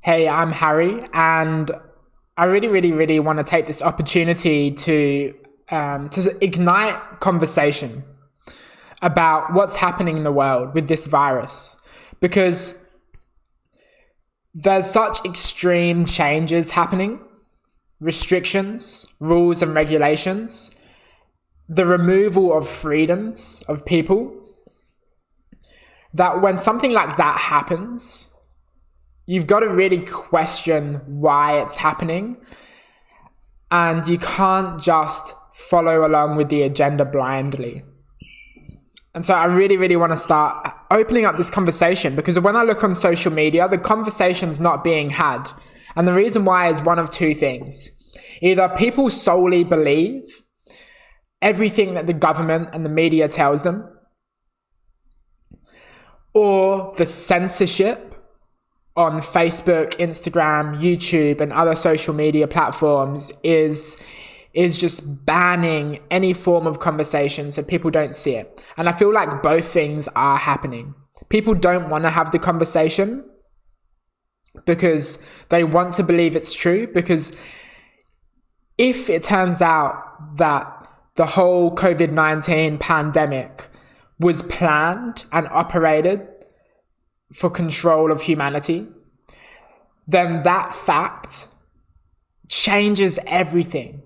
Hey, I'm Harry, and I really want to take this opportunity to ignite conversation about what's happening in the world with this virus, because there's such extreme changes happening, restrictions, rules, and regulations, the removal of freedoms of people, that when something like that happens, you've got to really question why it's happening, and you can't just follow along with the agenda blindly. And so I really want to start opening up this conversation, because when I look on social media, the conversation's not being had. And the reason why is one of two things. Either people solely believe everything that the government and the media tells them, or the censorship on Facebook, Instagram, YouTube, and other social media platforms is just banning any form of conversation so people don't see it. And I feel like both things are happening. People don't want to have the conversation because they want to believe it's true, because if it turns out that the whole COVID-19 pandemic was planned and operated for control of humanity, then that fact changes everything.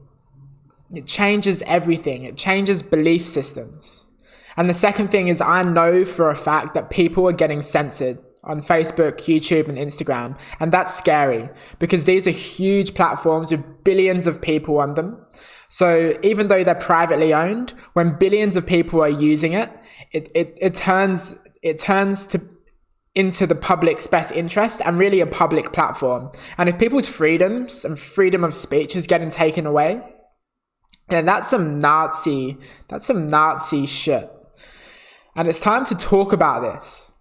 It changes everything. It changes belief systems. And the second thing is, I know for a fact that people are getting censored on Facebook, YouTube, and Instagram. And that's scary, because these are huge platforms with billions of people on them. So even though they're privately owned, when billions of people are using it, it turns into the public's best interest and really a public platform. And if people's freedoms and freedom of speech is getting taken away, then that's some Nazi shit. And it's time to talk about this.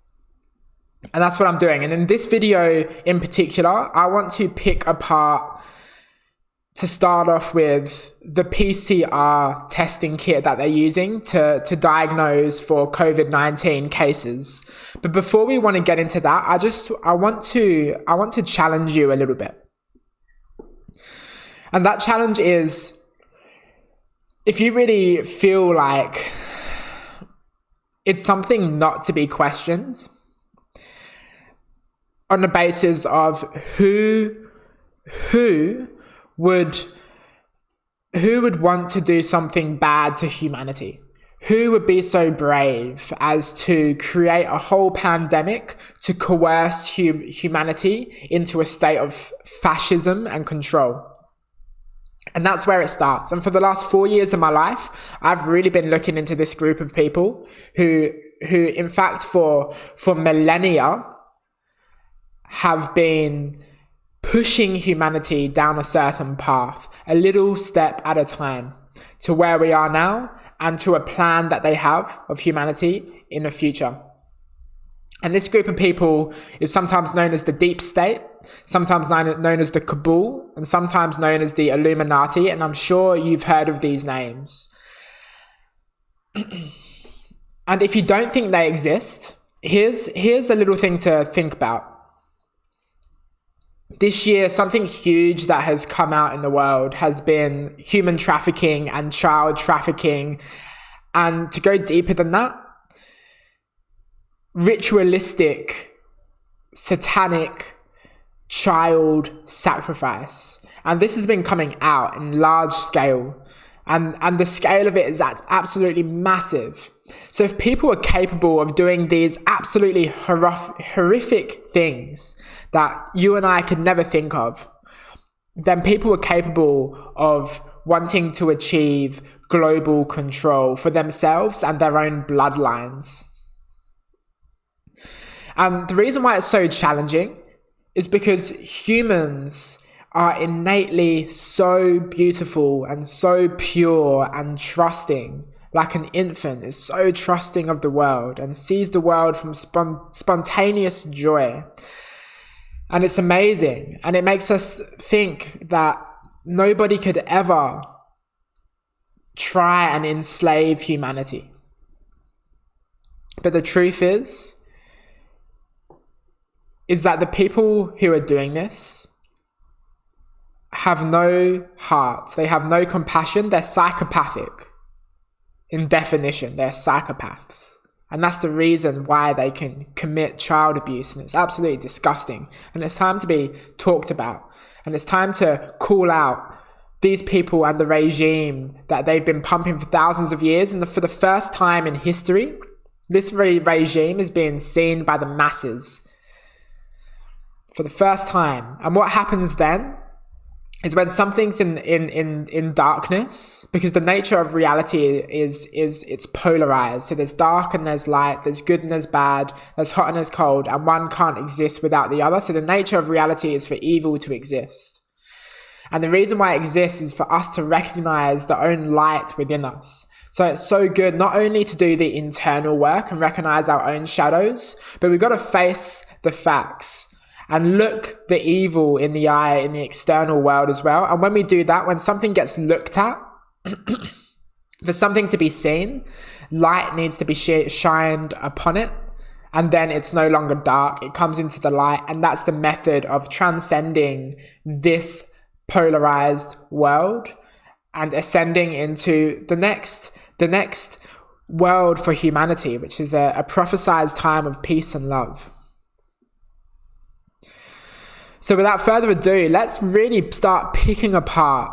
And that's what I'm doing. And in this video in particular, I want to pick apart, to start off with, the PCR testing kit that they're using to diagnose for COVID-19 cases. But before we want to get into that, I want to challenge you a little bit. And that challenge is, if you really feel like it's something not to be questioned on the basis of who would want to do something bad to humanity? Who would be so brave as to create a whole pandemic to coerce humanity into a state of fascism and control? And that's where it starts. And for the last 4 years of my life, I've really been looking into this group of people who in fact, for millennia, have been pushing humanity down a certain path, a little step at a time, to where we are now, and to a plan that they have of humanity in the future. And this group of people is sometimes known as the deep state, sometimes known as the cabal, and sometimes known as the Illuminati. And I'm sure you've heard of these names. And if you don't think they exist, here's a little thing to think about. This year, something huge that has come out in the world has been human trafficking and child trafficking. And to go deeper than that, ritualistic, satanic child sacrifice. And this has been coming out in large scale. And the scale of it is absolutely massive. So if people are capable of doing these absolutely horrific things that you and I could never think of, then people are capable of wanting to achieve global control for themselves and their own bloodlines. The reason why it's so challenging is because humans are innately so beautiful and so pure and trusting. Like an infant is so trusting of the world and sees the world from spontaneous joy. And it's amazing. And it makes us think that nobody could ever try and enslave humanity. But the truth is is that the people who are doing this have no heart. They have no compassion. They're psychopathic. In definition, they're psychopaths. And that's the reason why they can commit child abuse. And it's absolutely disgusting. And it's time to be talked about. And it's time to call out these people and the regime that they've been pumping for thousands of years. And for the first time in history, this regime is being seen by the masses. For the first time. And what happens then is when something's in darkness, because the nature of reality is it's polarized. So there's dark and there's light, there's good and there's bad, there's hot and there's cold, and one can't exist without the other. So the nature of reality is for evil to exist. And the reason why it exists is for us to recognize the own light within us. So it's so good not only to do the internal work and recognize our own shadows, but we've got to face the facts and look the evil in the eye in the external world as well. And when we do that, when something gets looked at, for something to be seen, light needs to be shined upon it. And then it's no longer dark. It comes into the light. And that's the method of transcending this polarized world and ascending into the next world for humanity, which is a prophesized time of peace and love. So without further ado, let's really start picking apart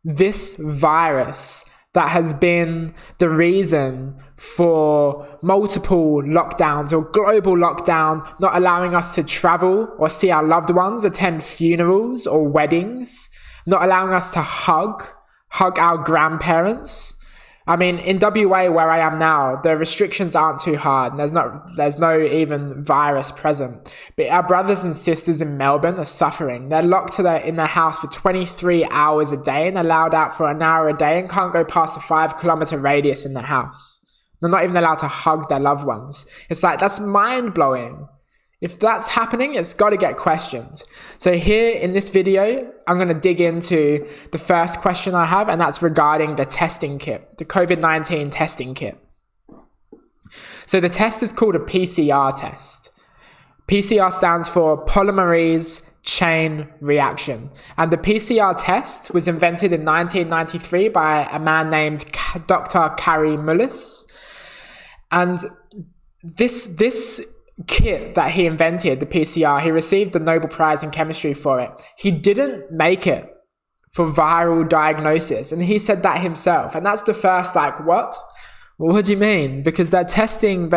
this virus that has been the reason for multiple lockdowns or global lockdown, not allowing us to travel or see our loved ones, attend funerals or weddings, not allowing us to hug our grandparents. I mean, in WA, where I am now, the restrictions aren't too hard. And there's no even virus present. But our brothers and sisters in Melbourne are suffering. They're locked in their house for 23 hours a day and allowed out for an hour a day and can't go past a 5-kilometer radius in their house. They're not even allowed to hug their loved ones. It's like, that's mind-blowing. If that's happening, it's got to get questioned. So here in this video, I'm going to dig into the first question I have, and that's regarding the testing kit, the COVID-19 testing kit. So the test is called a PCR test. PCR stands for polymerase chain reaction. And the PCR test was invented in 1993 by a man named Dr. Kary Mullis. And this kit that he invented, the PCR, he received the Nobel Prize in chemistry for it. He didn't make it for viral diagnosis, and he said that himself. And that's the first, like, what? Well, what do you mean? Because they're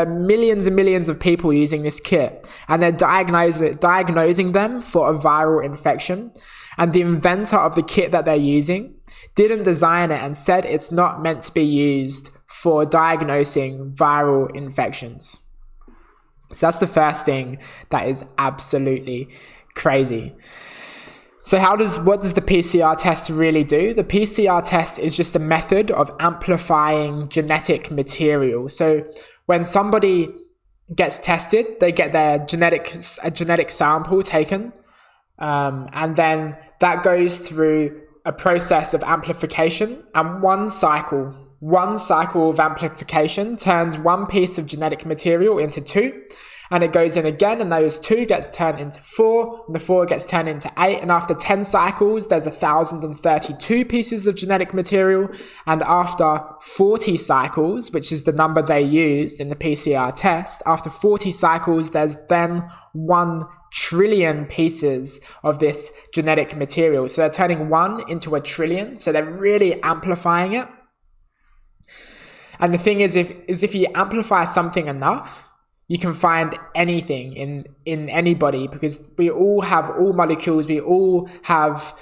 millions and millions of people using this kit, and they're diagnosing them for a viral infection. And the inventor of the kit that they're using didn't design it and said it's not meant to be used for diagnosing viral infections. So that's the first thing that is absolutely crazy. So what does the PCR test really do? The PCR test is just a method of amplifying genetic material. So when somebody gets tested, they get a genetic sample taken, and then that goes through a process of amplification, and one cycle of amplification turns one piece of genetic material into 2, and it goes in again, and those 2 gets turned into 4, and the 4 gets turned into 8, and after 10 cycles, there's 1,032 pieces of genetic material, and after 40 cycles, which is the number they use in the PCR test, after 40 cycles, there's then 1 trillion pieces of this genetic material. So they're turning 1 into 1 trillion, so they're really amplifying it. And the thing is, if you amplify something enough, you can find anything in anybody, because we all have all molecules, we all have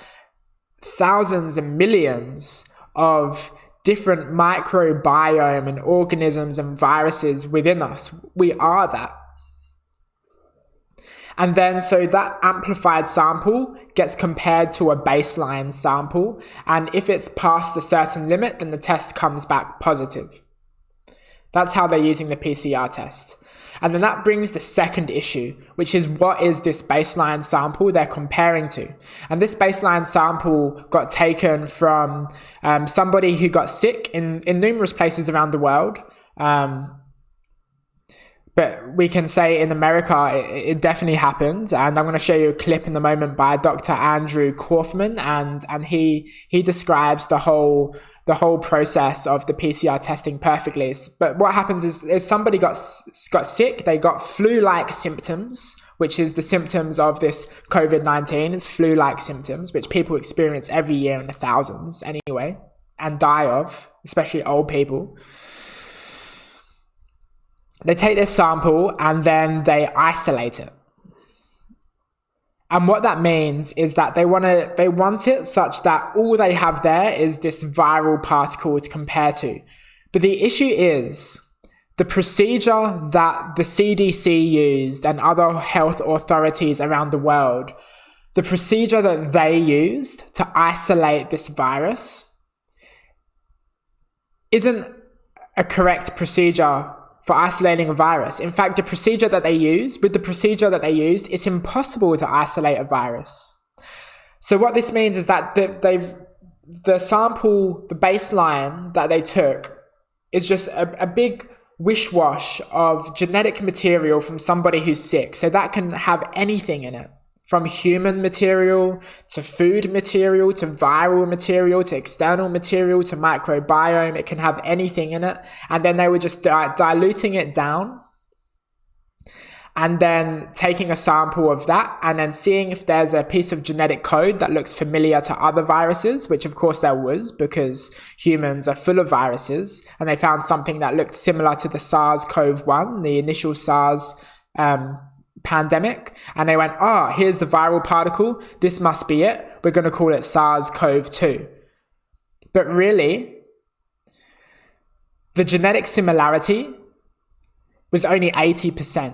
thousands and millions of different microbiome and organisms and viruses within us. We are that. And then so that amplified sample gets compared to a baseline sample. And if it's past a certain limit, then the test comes back positive. That's how they're using the PCR test. And then that brings the second issue, which is, what is this baseline sample they're comparing to? And this baseline sample got taken from somebody who got sick in numerous places around the world. But we can say in America, it definitely happened. And I'm going to show you a clip in the moment by Dr. Andrew Kaufman, and he describes the whole process of the PCR testing perfectly. But what happens is somebody got sick, they got flu-like symptoms, which is the symptoms of this COVID-19. It's flu-like symptoms, which people experience every year in the thousands anyway, and die of, especially old people. They take this sample and then they isolate it. And what that means is that they want it such that all they have there is this viral particle to compare to. But the issue is the procedure that the CDC used and other health authorities around the world, the procedure that they used to isolate this virus isn't a correct procedure for isolating a virus. In fact, the procedure that they used, it's impossible to isolate a virus. So what this means is that the sample, the baseline that they took is just a big wish-wash of genetic material from somebody who's sick. So that can have anything in it, from human material to food material to viral material to external material to microbiome. It can have anything in it. And then they were just diluting it down and then taking a sample of that and then seeing if there's a piece of genetic code that looks familiar to other viruses, which of course there was, because humans are full of viruses. And they found something that looked similar to the SARS-CoV-1, the initial SARS pandemic, and they went, here's the viral particle, this must be it, we're going to call it SARS-CoV-2. But really, the genetic similarity was only 80%.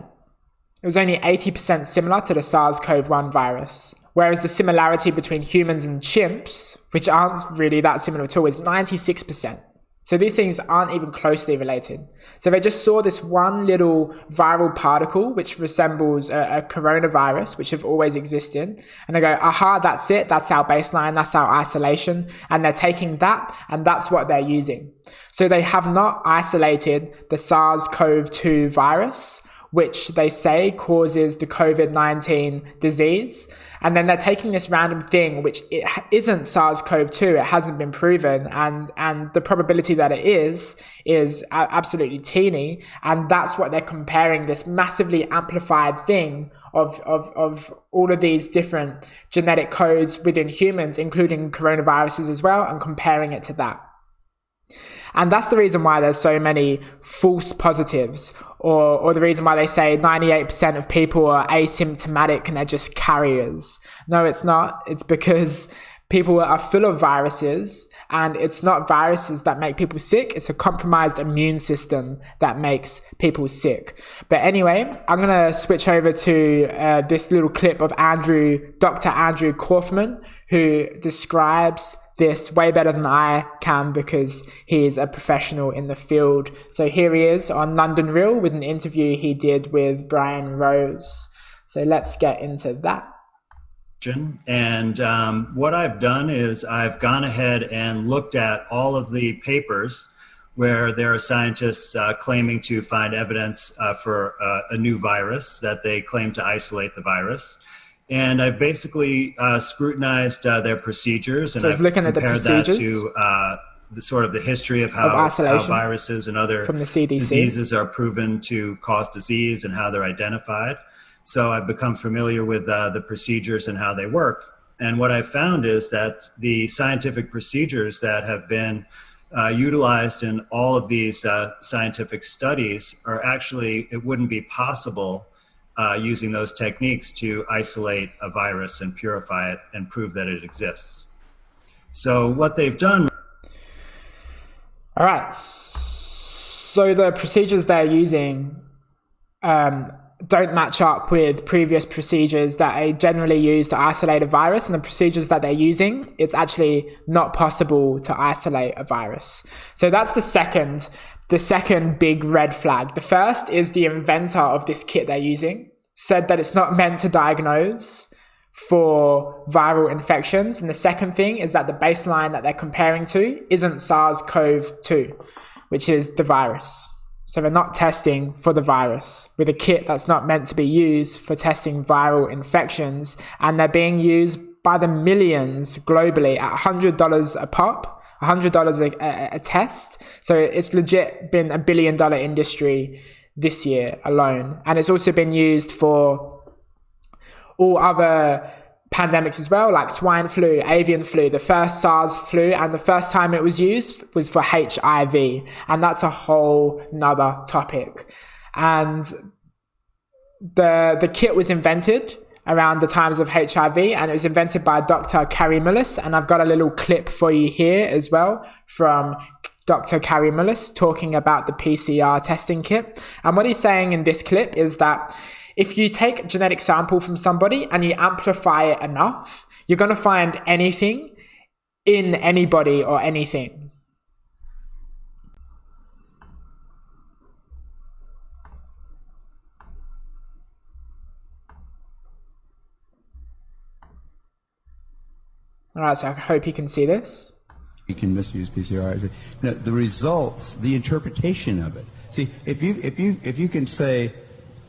It was only 80% similar to the SARS-CoV-1 virus, whereas the similarity between humans and chimps, which aren't really that similar at all, is 96%. So these things aren't even closely related. So they just saw this one little viral particle, which resembles a coronavirus, which have always existed. And they go, aha, that's it. That's our baseline. That's our isolation. And they're taking that, and that's what they're using. So they have not isolated the SARS-CoV-2 virus, which they say causes the COVID-19 disease. And then they're taking this random thing, which it isn't SARS-CoV-2, it hasn't been proven, and the probability that it is absolutely teeny, and that's what they're comparing, this massively amplified thing of all of these different genetic codes within humans, including coronaviruses as well, and comparing it to that. And that's the reason why there's so many false positives, or the reason why they say 98% of people are asymptomatic and they're just carriers. No, it's not. It's because people are full of viruses, and it's not viruses that make people sick. It's a compromised immune system that makes people sick. But anyway, I'm going to switch over to this little clip of Dr. Andrew Kaufman, who describes this way better than I can because he is a professional in the field. So here he is on London Real with an interview he did with Brian Rose. So let's get into that. And what I've done is I've gone ahead and looked at all of the papers where there are scientists claiming to find evidence for a new virus, that they claim to isolate the virus. And I've basically scrutinized their procedures, and I've compared that to the sort of the history of how viruses and other diseases are proven to cause disease and how they're identified. So I've become familiar with the procedures and how they work. And what I've found is that the scientific procedures that have been utilized in all of these scientific studies are actually, it wouldn't be possible using those techniques to isolate a virus and purify it and prove that it exists. So what they've done... All right. So the procedures they're using don't match up with previous procedures that are generally used to isolate a virus, and the procedures that they're using, it's actually not possible to isolate a virus. So that's the second big red flag. The first is the inventor of this kit they're using said that it's not meant to diagnose for viral infections. And the second thing is that the baseline that they're comparing to isn't SARS-CoV-2, which is the virus. So they're not testing for the virus with a kit that's not meant to be used for testing viral infections. And they're being used by the millions globally at $100 a pop, $100 a test. So it's legit been $1 billion industry this year alone. And it's also been used for all other pandemics as well, like swine flu, avian flu, the first SARS flu, and the first time it was used was for HIV, and that's a whole nother topic. And the kit was invented around the times of HIV, and it was invented by Dr. Carrie Mullis, and I've got a little clip for you here as well from Dr. Carrie Mullis talking about the PCR testing kit. And what he's saying in this clip is that if you take a genetic sample from somebody and you amplify it enough, you're going to find anything in anybody or anything. All right, so I hope you can see this. You can misuse PCR. The results, the interpretation of it. See, if you can say,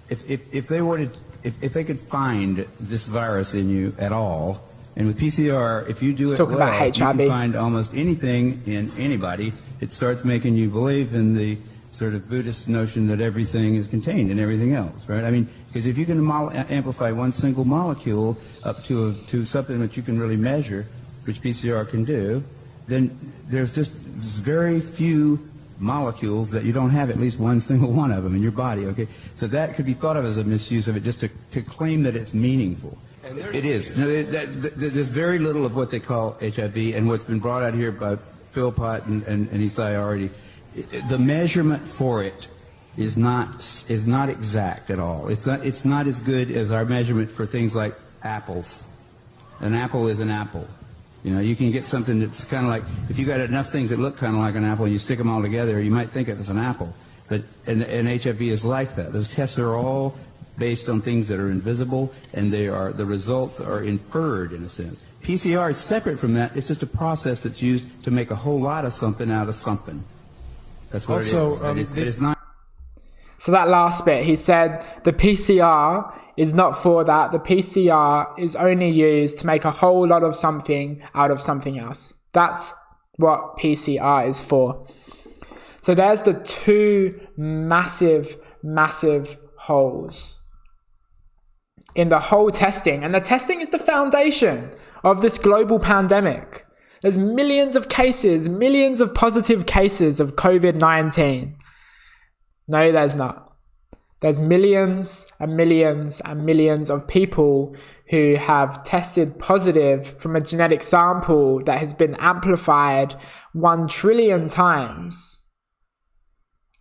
if they could find this virus in you at all, and with PCR, if you do it well, you can find almost anything in anybody. It starts making you believe in the sort of Buddhist notion that everything is contained in everything else, right? I mean, because if you can amplify one single molecule up to something that you can really measure, which PCR can do, then there's just very few molecules that you don't have at least one single one of them in your body, okay? So that could be thought of as a misuse of it, just to claim that it's meaningful. It is. No, there's very little of what they call HIV, and what's been brought out here by Philpott and Isai already. The measurement for it is not exact at all. It's not as good as our measurement for things like apples. An apple is an apple. You know, you can get something that's kind of like, if you got enough things that look kind of like an apple and you stick them all together, you might think of it as an apple. But and HIV is like that. Those tests are all based on things that are invisible, and the results are inferred in a sense. PCR is separate from that. It's just a process that's used to make a whole lot of something out of something. That's what it is. It is not. So that last bit, he said the PCR is not for that. The PCR is only used to make a whole lot of something out of something else. That's what PCR is for. So there's the two massive, massive holes in the whole testing. And the testing is the foundation of this global pandemic. There's millions of cases, millions of positive cases of COVID-19. No, there's not. There's millions and millions and millions of people who have tested positive from a genetic sample that has been amplified 1 trillion times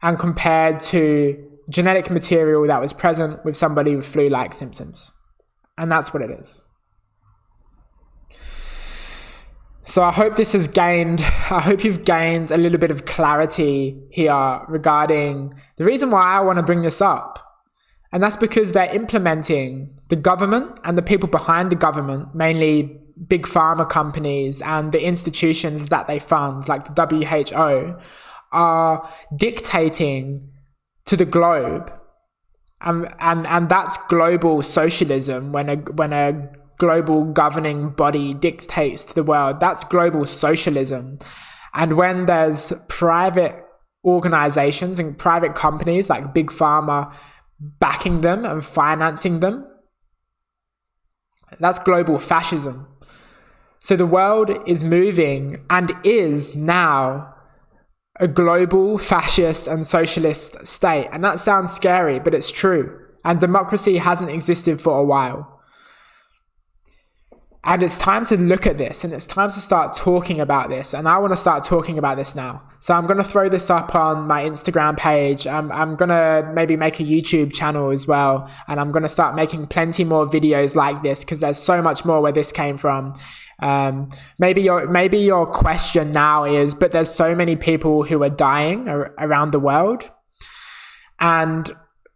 and compared to genetic material that was present with somebody with flu-like symptoms. And that's what it is. So I hope you've gained a little bit of clarity here regarding the reason why I want to bring this up. And that's because they're implementing, the government and the people behind the government, mainly big pharma companies and the institutions that they fund, like the WHO, are dictating to the globe. And that's global socialism when a global governing body dictates to the world. That's global socialism. And when there's private organizations and private companies like big pharma backing them and financing them, that's global fascism. So the world is moving and is now a global fascist and socialist state. And that sounds scary, but it's true. And democracy hasn't existed for a while. And it's time to look at this, and it's time to start talking about this. And I want to start talking about this now. So I'm going to throw this up on my Instagram page. I'm going to maybe make a YouTube channel as well. And I'm going to start making plenty more videos like this because there's so much more where this came from. Maybe your question now is, but there's so many people who are dying around the world. And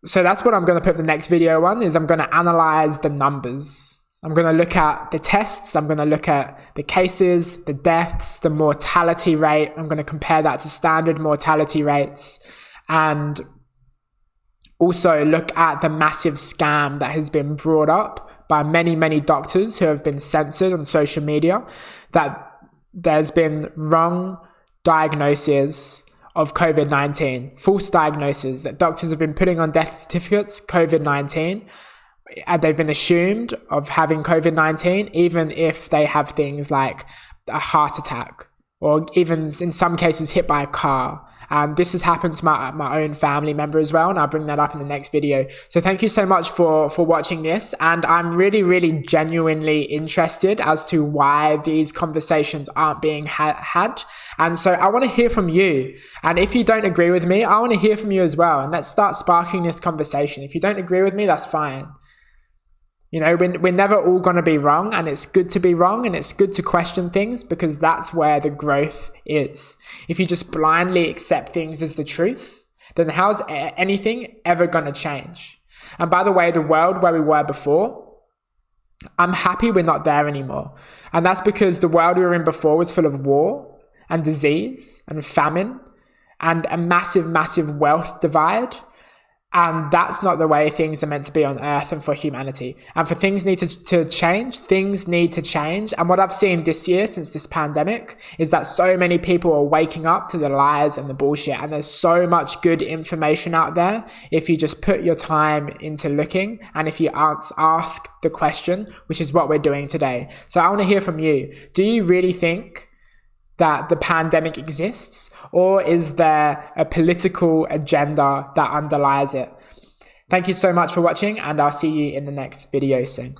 so that's what I'm going to put the next video on, is I'm going to analyze the numbers. I'm going to look at the tests. I'm going to look at the cases, the deaths, the mortality rate. I'm going to compare that to standard mortality rates. And also look at the massive scam that has been brought up by many doctors who have been censored on social media, that there's been wrong diagnosis of COVID-19, false diagnosis, that doctors have been putting on death certificates, COVID-19, and they've been assumed of having COVID-19, even if they have things like a heart attack, or even in some cases hit by a car. And this has happened to my own family member as well, and I'll bring that up in the next video. So thank you so much for watching this, and I'm really genuinely interested as to why these conversations aren't being had. And so I want to hear from you, and if you don't agree with me, I want to hear from you as well, and let's start sparking this conversation. If you don't agree with me, that's fine. You know, we're never all going to be wrong, and it's good to be wrong, and it's good to question things, because that's where the growth is. If you just blindly accept things as the truth, then how's anything ever going to change? And by the way, the world where we were before, I'm happy we're not there anymore. And that's because the world we were in before was full of war and disease and famine and a massive wealth divide. And that's not the way things are meant to be on earth and for humanity. And for things need to change, things need to change. And what I've seen this year since this pandemic is that so many people are waking up to the lies and the bullshit. And there's so much good information out there if you just put your time into looking, and if you ask the question, which is what we're doing today. So I want to hear from you. Do you really think that the pandemic exists, or is there a political agenda that underlies it? Thank you so much for watching, and I'll see you in the next video soon.